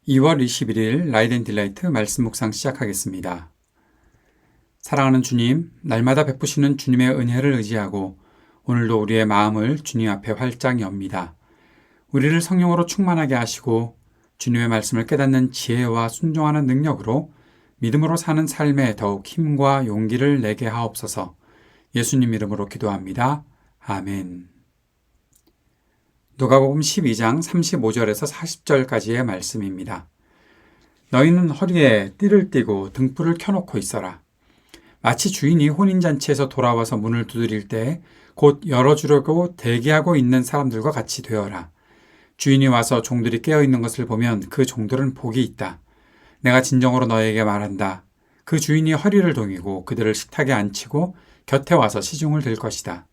2월 21일 라이드 딜라이트 말씀 묵상 시작하겠습니다. 사랑하는 주님, 날마다 베푸시는 주님의 은혜를 의지하고 오늘도 우리의 마음을 주님 앞에 활짝 엽니다. 우리를 성령으로 충만하게 하시고 주님의 말씀을 깨닫는 지혜와 순종하는 능력으로 믿음으로 사는 삶에 더욱 힘과 용기를 내게 하옵소서. 예수님 이름으로 기도합니다. 아멘. 누가복음 12장 35절에서 40절까지의 말씀입니다. 너희는 허리에 띠를 띠고 등불을 켜놓고 있어라. 마치 주인이 혼인잔치에서 돌아와서 문을 두드릴 때 곧 열어주려고 대기하고 있는 사람들과 같이 되어라. 주인이 와서 종들이 깨어있는 것을 보면 그 종들은 복이 있다. 내가 진정으로 너에게 말한다. 그 주인이 허리를 동이고 그들을 식탁에 앉히고 곁에 와서 시중을 들 것이다.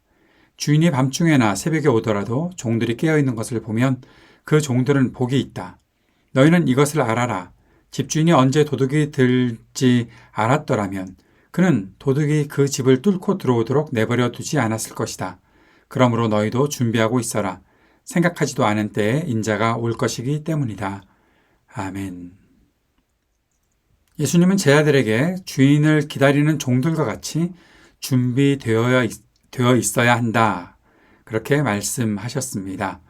주인이 밤중에나 새벽에 오더라도 종들이 깨어있는 것을 보면 그 종들은 복이 있다. 너희는 이것을 알아라. 집주인이 언제 도둑이 들지 알았더라면 그는 도둑이 그 집을 뚫고 들어오도록 내버려 두지 않았을 것이다. 그러므로 너희도 준비하고 있어라. 생각하지도 않은 때에 인자가 올 것이기 때문이다. 아멘. 예수님은 제 아들에게 주인을 기다리는 종들과 같이 준비되어 있어야 한다. 그렇게 말씀하셨습니다.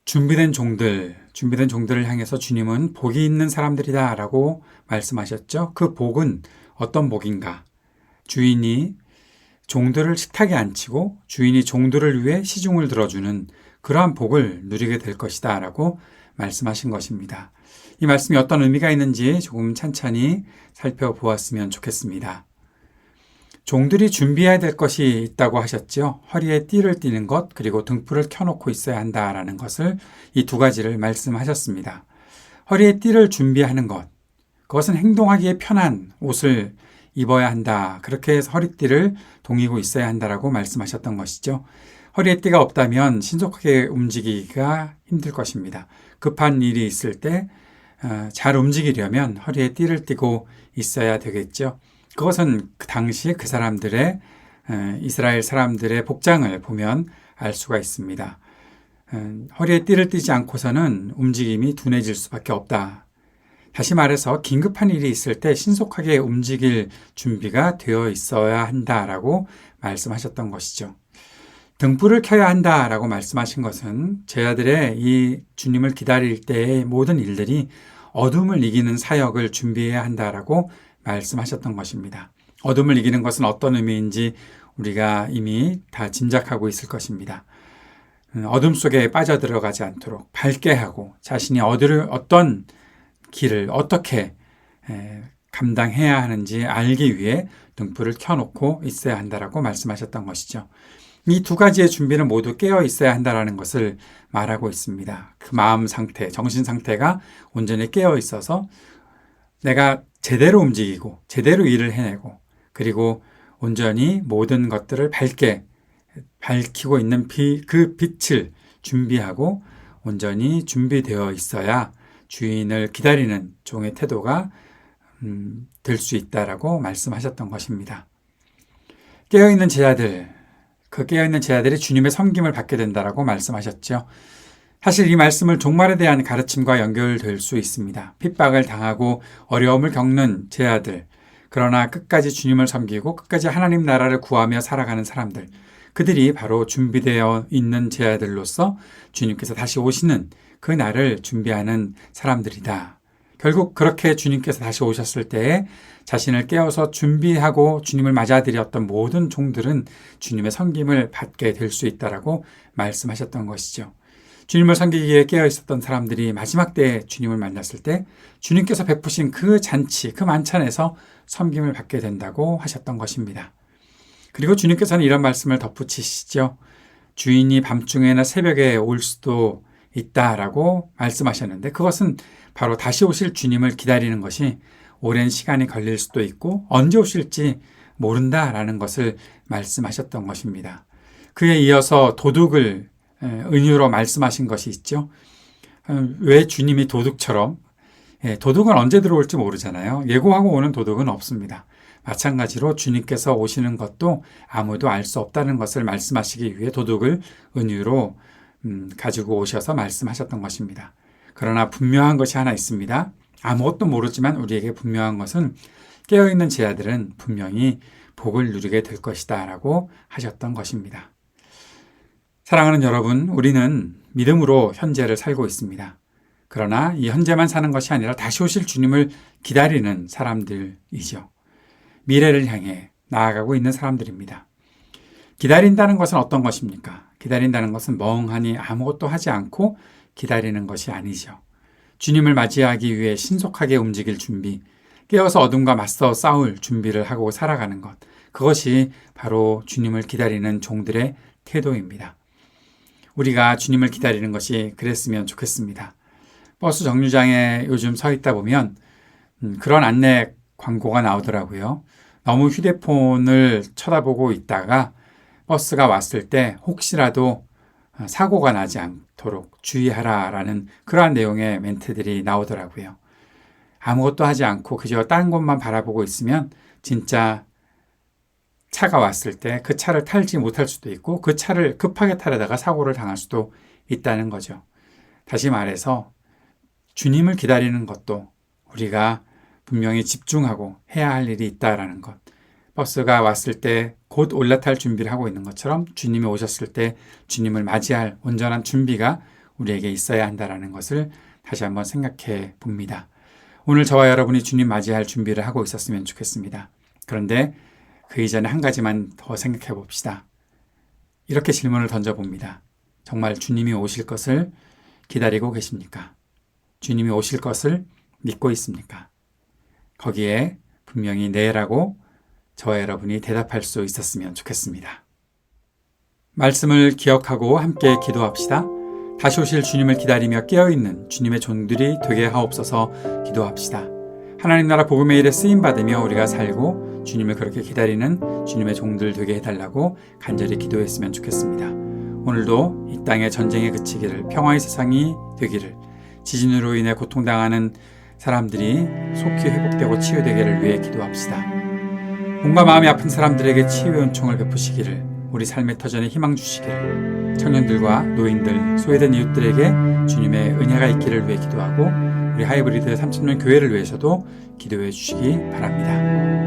준비된 종들을 향해서 주님은 복이 있는 사람들이다 라고 말씀하셨죠. 그 복은 어떤 복인가? 주인이 종들을 식탁에 앉히고 주인이 종들을 위해 시중을 들어주는 그러한 복을 누리게 될 것이다 라고 말씀하신 것입니다. 이 말씀이 어떤 의미가 있는지 조금 찬찬히 살펴보았으면 좋겠습니다. 종들이 준비해야 될 것이 있다고 하셨죠. 허리에 띠를 띠는 것, 그리고 등불을 켜놓고 있어야 한다라는 것을 이 두 가지를 말씀하셨습니다. 허리에 띠를 준비하는 것, 그것은 행동하기에 편한 옷을 입어야 한다. 그렇게 해서 허리띠를 동이고 있어야 한다라고 말씀하셨던 것이죠. 허리에 띠가 없다면 신속하게 움직이기가 힘들 것입니다. 급한 일이 있을 때 잘 움직이려면 허리에 띠를 띠고 있어야 되겠죠. 그것은 그 당시 그 사람들의 이스라엘 사람들의 복장을 보면 알 수가 있습니다. 허리에 띠를 띠지 않고서는 움직임이 둔해질 수밖에 없다. 다시 말해서 긴급한 일이 있을 때 신속하게 움직일 준비가 되어 있어야 한다라고 말씀하셨던 것이죠. 등불을 켜야 한다라고 말씀하신 것은 제 아들의 이 주님을 기다릴 때의 모든 일들이 어둠을 이기는 사역을 준비해야 한다라고 말씀하셨던 것입니다. 어둠을 이기는 것은 어떤 의미인지 우리가 이미 다 짐작하고 있을 것입니다. 어둠 속에 빠져들어가지 않도록 밝게 하고 자신이 어떤 길을 어떻게 감당해야 하는지 알기 위해 등불을 켜놓고 있어야 한다라고 말씀하셨던 것이죠. 이 두 가지의 준비는 모두 깨어 있어야 한다라는 것을 말하고 있습니다. 그 마음 상태, 정신 상태가 온전히 깨어 있어서 내가 제대로 움직이고 제대로 일을 해내고 그리고 온전히 모든 것들을 밝히고 있는 그 빛을 준비하고 온전히 준비되어 있어야 주인을 기다리는 종의 태도가 될 수 있다라고 말씀하셨던 것입니다. 깨어있는 제자들, 그 깨어있는 제자들이 주님의 섬김을 받게 된다라고 말씀하셨죠. 사실 이 말씀을 종말에 대한 가르침과 연결될 수 있습니다. 핍박을 당하고 어려움을 겪는 제자들, 그러나 끝까지 주님을 섬기고 끝까지 하나님 나라를 구하며 살아가는 사람들, 그들이 바로 준비되어 있는 제자들로서 주님께서 다시 오시는 그 날을 준비하는 사람들이다. 결국 그렇게 주님께서 다시 오셨을 때에 자신을 깨워서 준비하고 주님을 맞아들였던 모든 종들은 주님의 섬김을 받게 될 수 있다라고 말씀하셨던 것이죠. 주님을 섬기기에 깨어 있었던 사람들이 마지막 때에 주님을 만났을 때 주님께서 베푸신 그 잔치, 그 만찬에서 섬김을 받게 된다고 하셨던 것입니다. 그리고 주님께서는 이런 말씀을 덧붙이시죠. 주인이 밤중에나 새벽에 올 수도 있다라고 말씀하셨는데 그것은 바로 다시 오실 주님을 기다리는 것이 오랜 시간이 걸릴 수도 있고 언제 오실지 모른다라는 것을 말씀하셨던 것입니다. 그에 이어서 도둑을 은유로 말씀하신 것이 있죠. 왜 주님이 도둑처럼 도둑은 언제 들어올지 모르잖아요. 예고하고 오는 도둑은 없습니다. 마찬가지로 주님께서 오시는 것도 아무도 알 수 없다는 것을 말씀하시기 위해 도둑을 은유로 가지고 오셔서 말씀하셨던 것입니다. 그러나 분명한 것이 하나 있습니다. 아무것도 모르지만 우리에게 분명한 것은 깨어있는 제자들은 분명히 복을 누리게 될 것이다 라고 하셨던 것입니다. 사랑하는 여러분, 우리는 믿음으로 현재를 살고 있습니다. 그러나 이 현재만 사는 것이 아니라 다시 오실 주님을 기다리는 사람들이죠. 미래를 향해 나아가고 있는 사람들입니다. 기다린다는 것은 어떤 것입니까? 기다린다는 것은 멍하니 아무것도 하지 않고 기다리는 것이 아니죠. 주님을 맞이하기 위해 신속하게 움직일 준비, 깨어서 어둠과 맞서 싸울 준비를 하고 살아가는 것, 그것이 바로 주님을 기다리는 종들의 태도입니다. 우리가 주님을 기다리는 것이 그랬으면 좋겠습니다. 버스 정류장에 요즘 서 있다 보면 그런 안내 광고가 나오더라고요. 너무 휴대폰을 쳐다보고 있다가 버스가 왔을 때 혹시라도 사고가 나지 않도록 주의하라라는 그러한 내용의 멘트들이 나오더라고요. 아무것도 하지 않고 그저 딴 곳만 바라보고 있으면 진짜 차가 왔을 때 그 차를 탈지 못할 수도 있고 그 차를 급하게 타려다가 사고를 당할 수도 있다는 거죠. 다시 말해서 주님을 기다리는 것도 우리가 분명히 집중하고 해야 할 일이 있다라는 것. 버스가 왔을 때 곧 올라탈 준비를 하고 있는 것처럼 주님이 오셨을 때 주님을 맞이할 온전한 준비가 우리에게 있어야 한다는 것을 다시 한번 생각해 봅니다. 오늘 저와 여러분이 주님 맞이할 준비를 하고 있었으면 좋겠습니다. 그런데 그 이전에 한 가지만 더 생각해 봅시다. 이렇게 질문을 던져봅니다. 정말 주님이 오실 것을 기다리고 계십니까? 주님이 오실 것을 믿고 있습니까? 거기에 분명히 네라고 저와 여러분이 대답할 수 있었으면 좋겠습니다. 말씀을 기억하고 함께 기도합시다. 다시 오실 주님을 기다리며 깨어있는 주님의 종들이 되게 하옵소서. 기도합시다. 하나님 나라 복음의 일에 쓰임받으며 우리가 살고 주님을 그렇게 기다리는 주님의 종들 되게 해달라고 간절히 기도했으면 좋겠습니다. 오늘도 이 땅의 전쟁이 그치기를, 평화의 세상이 되기를, 지진으로 인해 고통당하는 사람들이 속히 회복되고 치유되기를 위해 기도합시다. 몸과 마음이 아픈 사람들에게 치유의 은총을 베푸시기를, 우리 삶의 터전에 희망 주시기를, 청년들과 노인들, 소외된 이웃들에게 주님의 은혜가 있기를 위해 기도하고 우리 하이브리드 30년 교회를 위해서도 기도해 주시기 바랍니다.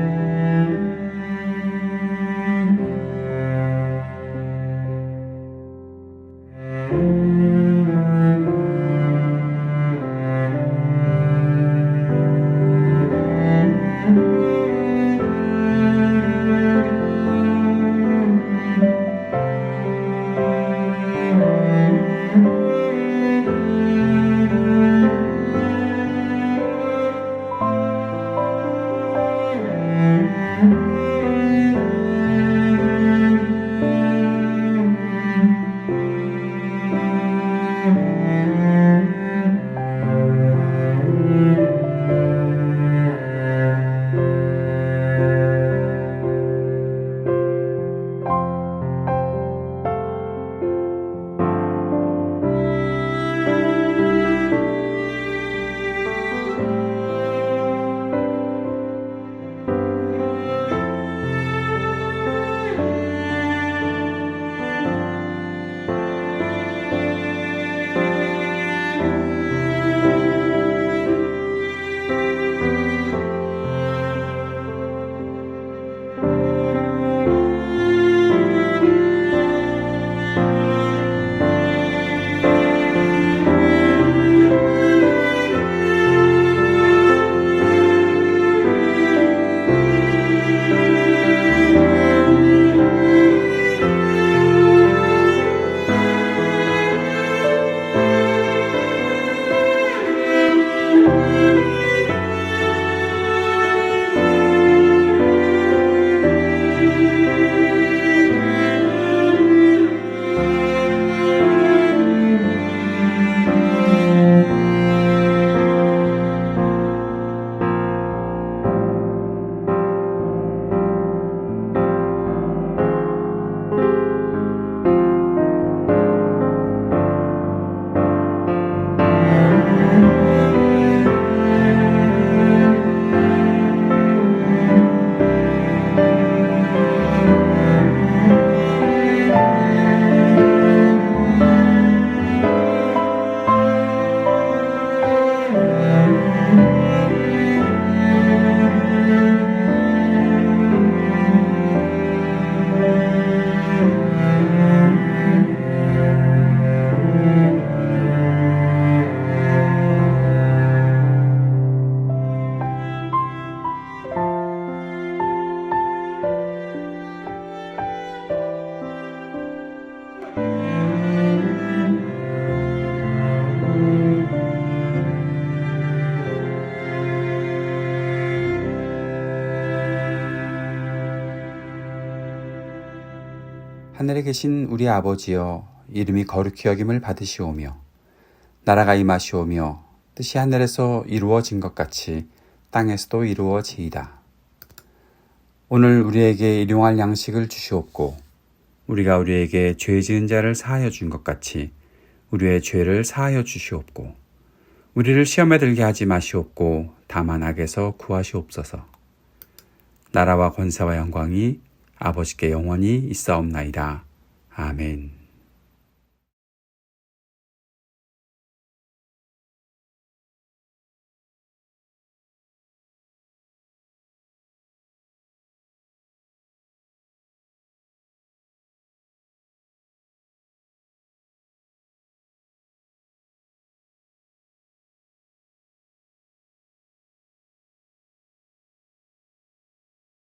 하늘에 계신 우리 아버지여, 이름이 거룩히 여김을 받으시오며 나라가 임하시오며 뜻이 하늘에서 이루어진 것 같이 땅에서도 이루어지이다. 오늘 우리에게 일용할 양식을 주시옵고 우리가 우리에게 죄 지은 자를 사하여 준 것 같이 우리의 죄를 사하여 주시옵고 우리를 시험에 들게 하지 마시옵고 다만 악에서 구하시옵소서. 나라와 권세와 영광이 아버지께 영원히 있사옵나이다. 아멘.